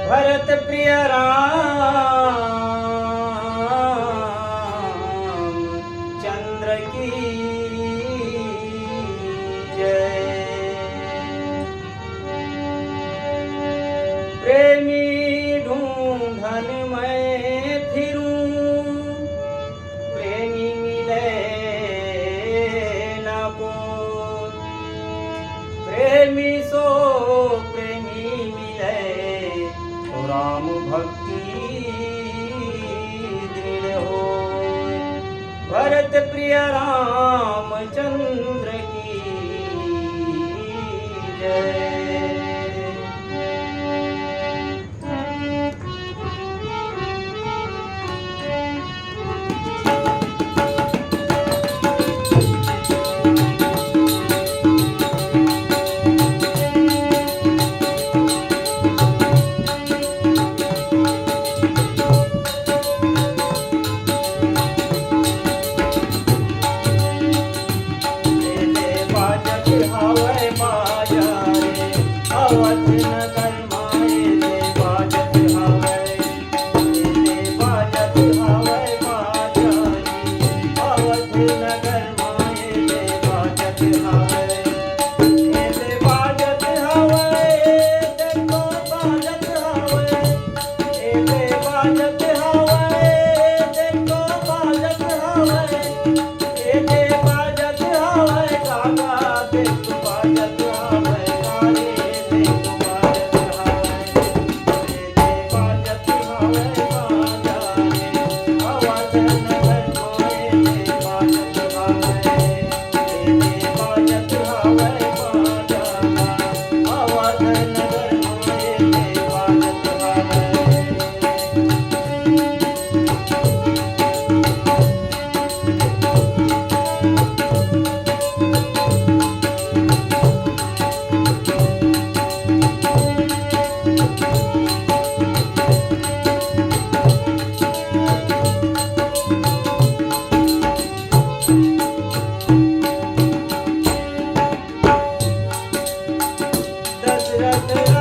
भरत प्रिय राम चंद्र की जय। प्रेमी ढूंढन मैं फिरूं, प्रेमी मिले न कोई। प्रेमी सो प्रेमी मिले, तो राम भक्ति दृढ़ होय। भरत प्रिय राम चंद्र की जय। अवध नगर माए ले बाजत हवै, ले बाजत हवै बाजारी। अवध नगर माए ले बाजत हवै, ले बाजत हवै। देखो बाजत हवै, ले बाजत हवै। देखो बाजत हवै, ले बाजत हवै। काका देखो बाजत हवै। दशरथ